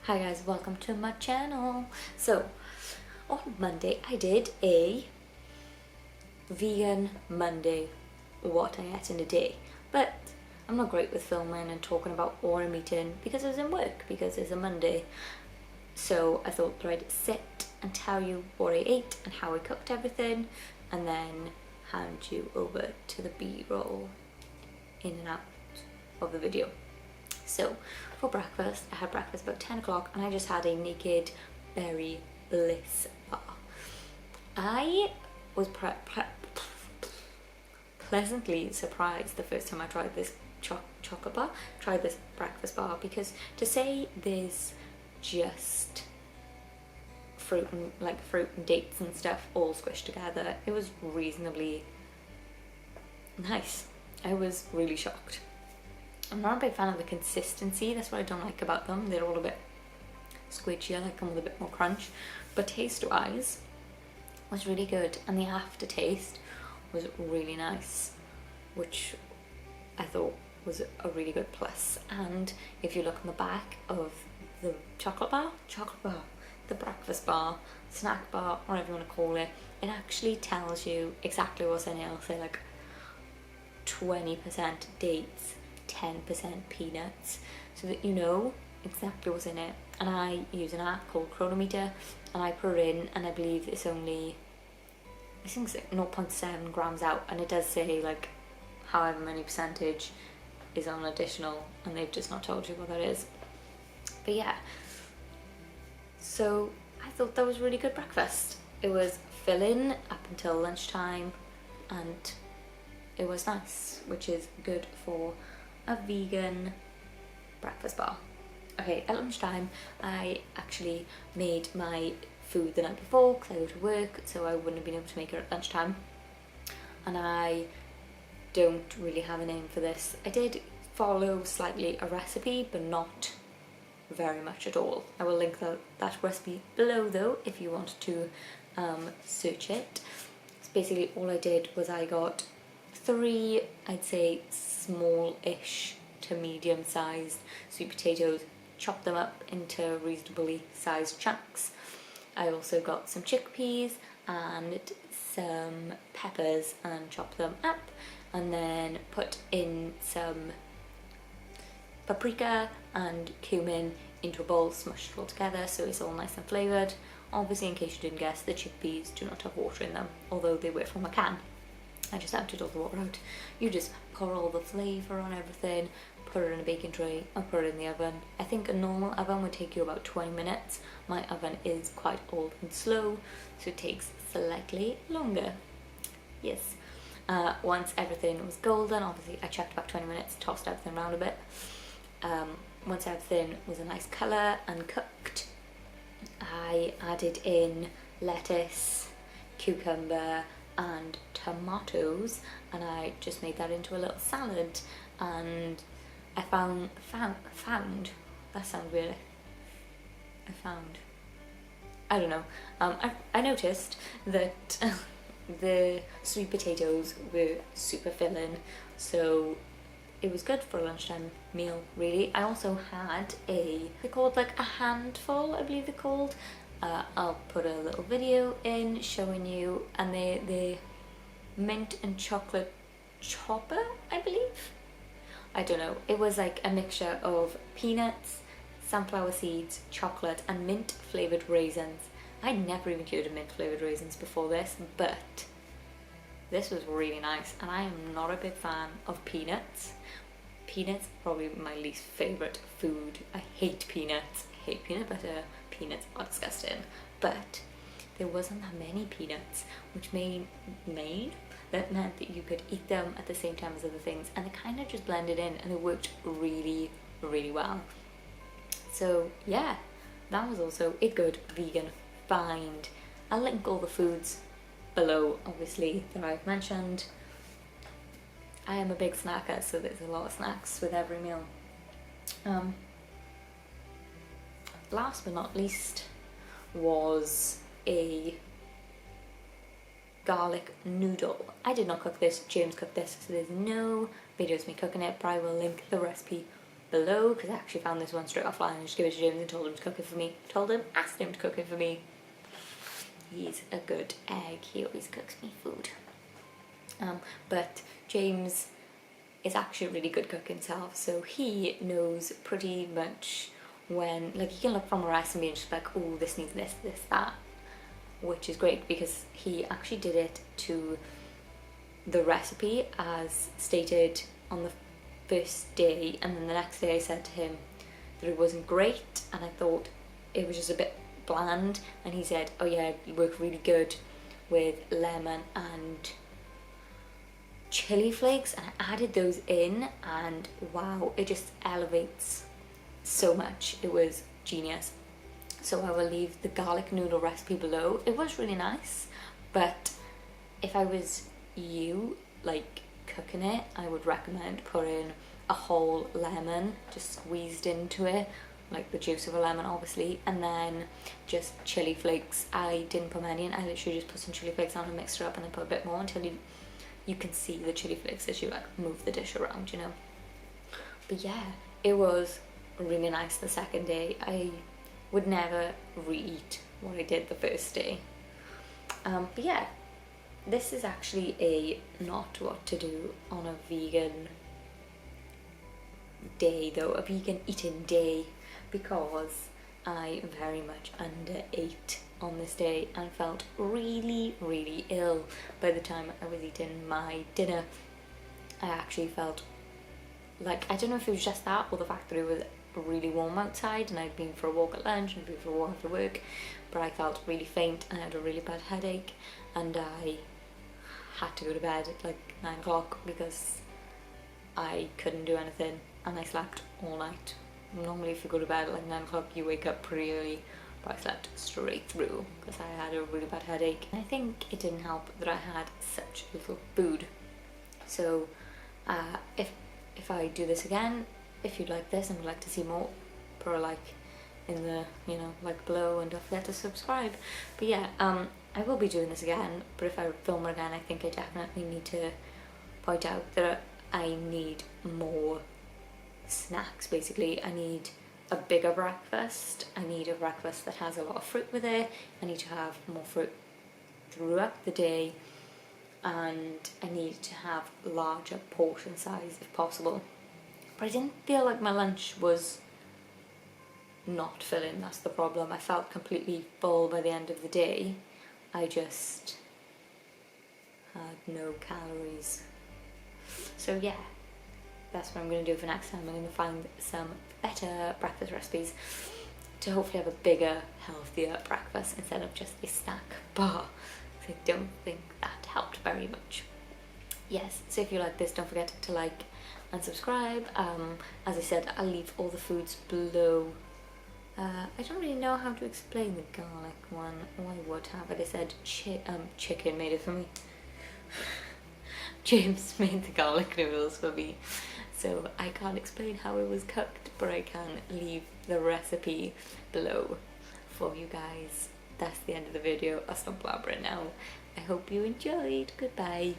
Hi guys, welcome to my channel. So, on Monday I did a vegan Monday, what I ate in a day. But I'm not great with filming and talking about what I'm eating because I was in work, because it's a Monday. So I thought that I'd sit and tell you what I ate and how I cooked everything, and then hand you over to the B-roll in and out of the video. So for breakfast, I had breakfast about 10 o'clock and I just had a naked berry bliss bar. I was pleasantly surprised the first time I tried this chocolate bar, tried this breakfast bar, because to say there's just fruit and dates and stuff all squished together, it was reasonably nice. I was really shocked. I'm not a big fan of the consistency, that's what I don't like about them. They're all a bit squidgy, I like them with a bit more crunch. But taste-wise, was really good, and the aftertaste was really nice, which I thought was a really good plus. And if you look on the back of the chocolate bar, the breakfast bar, snack bar, whatever you want to call it, it actually tells you exactly what's in it. It'll say like 20% dates, 10% peanuts, so that you know exactly what's in it. And I use an app called Chronometer, and I put it in, and I believe it's only, I think it's like 0.7 grams out, and it does say like however many percentage is on additional, and they've just not told you what that is. But yeah, so I thought that was really good breakfast. It was filling up until lunchtime, and it was nice, which is good for a vegan breakfast bar. Okay, at lunchtime I actually made my food the night before because I go to work, so I wouldn't have been able to make it at lunchtime. And I don't really have a name for this. I did follow slightly a recipe, but not very much at all. I will link that recipe below though if you want to search it. So basically all I did was I got 3, I'd say small-ish to medium-sized sweet potatoes, chopped them up into reasonably sized chunks. I also got some chickpeas and some peppers and chopped them up, and then put in some paprika and cumin into a bowl, smushed it all together so it's all nice and flavoured. Obviously, in case you didn't guess, the chickpeas do not have water in them, although they were from a can. I just emptied all the water out. You just pour all the flavour on everything, put it in a baking tray, and put it in the oven. I think a normal oven would take you about 20 minutes. My oven is quite old and slow, so it takes slightly longer. Yes. Once everything was golden, obviously I checked about 20 minutes, tossed everything around a bit. Once everything was a nice colour and cooked, I added in lettuce, cucumber and tomatoes, and I just made that into a little salad. And I found that sounds weird. I don't know. I noticed that the sweet potatoes were super filling, so it was good for a lunchtime meal, really. I also had they're called like a handful, I believe they're called. I'll put a little video in showing you, and they're mint and chocolate chopper, I believe. I don't know. It was like a mixture of peanuts, sunflower seeds, chocolate, and mint flavoured raisins. I'd never even heard of mint flavoured raisins before this, but this was really nice, and I am not a big fan of peanuts. Peanuts are probably my least favourite food. I hate peanuts, I hate peanut butter. Peanuts are disgusting, but there wasn't that many peanuts, which meant that you could eat them at the same time as other things, and they kind of just blended in, and it worked really, really well. So yeah, that was also a good vegan find. I'll link all the foods below, obviously, that I've mentioned. I am a big snacker, so there's a lot of snacks with every meal. Last but not least was a garlic noodle. I did not cook this, James cooked this, so there's no videos of me cooking it, but I will link the recipe below, because I actually found this one straight offline and just gave it to James and told him to cook it for me. Asked him to cook it for me. He's a good egg, he always cooks me food. But James is actually a really good cook himself, so he knows pretty much when, like, he can look from a recipe and just be like, oh, this needs this, this, that, which is great because he actually did it to the recipe as stated on the first day, and then the next day I said to him that it wasn't great and I thought it was just a bit bland, and he said, oh yeah, you work really good with lemon and chili flakes, and I added those in and wow, it just elevates so much. It was genius. So I will leave the garlic noodle recipe below. It was really nice, but if I was you, like, cooking it, I would recommend putting a whole lemon just squeezed into it, like the juice of a lemon obviously, and then just chili flakes. I didn't put many in, I literally just put some chili flakes on and mixed it up and then put a bit more until you can see the chili flakes as you like move the dish around, you know. But yeah, it was really nice the second day. I would never re-eat what I did the first day. But yeah, this is actually a not what to do on a vegan day though, a vegan eating day, because I very much underate on this day and felt really, really ill by the time I was eating my dinner. I actually felt like, I don't know if it was just that or the fact that it was really warm outside and I'd been for a walk at lunch and I'd been for a walk after work, but I felt really faint and I had a really bad headache and I had to go to bed at like 9 o'clock because I couldn't do anything and I slept all night. Normally if you go to bed at like 9 o'clock you wake up pretty early, but I slept straight through because I had a really bad headache. And I think it didn't help that I had such little food. So if I do this again, if you'd like this and would like to see more, put a like in the, you know, like below, and don't forget to subscribe. But yeah, I will be doing this again, but if I film it again, I think I definitely need to point out that I need more snacks. Basically, I need a bigger breakfast. I need a breakfast that has a lot of fruit with it. I need to have more fruit throughout the day, and I need to have larger portion size if possible. But I didn't feel like my lunch was not filling, that's the problem. I felt completely full by the end of the day. I just had no calories. So yeah, that's what I'm going to do for next time. I'm going to find some better breakfast recipes to hopefully have a bigger, healthier breakfast instead of just a snack bar. So I don't think that helped very much. Yes, so if you like this, don't forget to like and subscribe. As I said, I'll leave all the foods below. I don't really know how to explain the garlic one. Oh, I would have it. I said chicken made it for me. James made the garlic noodles for me, so I can't explain how it was cooked, but I can leave the recipe below for you guys. That's the end of the video. I'll stop blabbering now. I hope you enjoyed. Goodbye.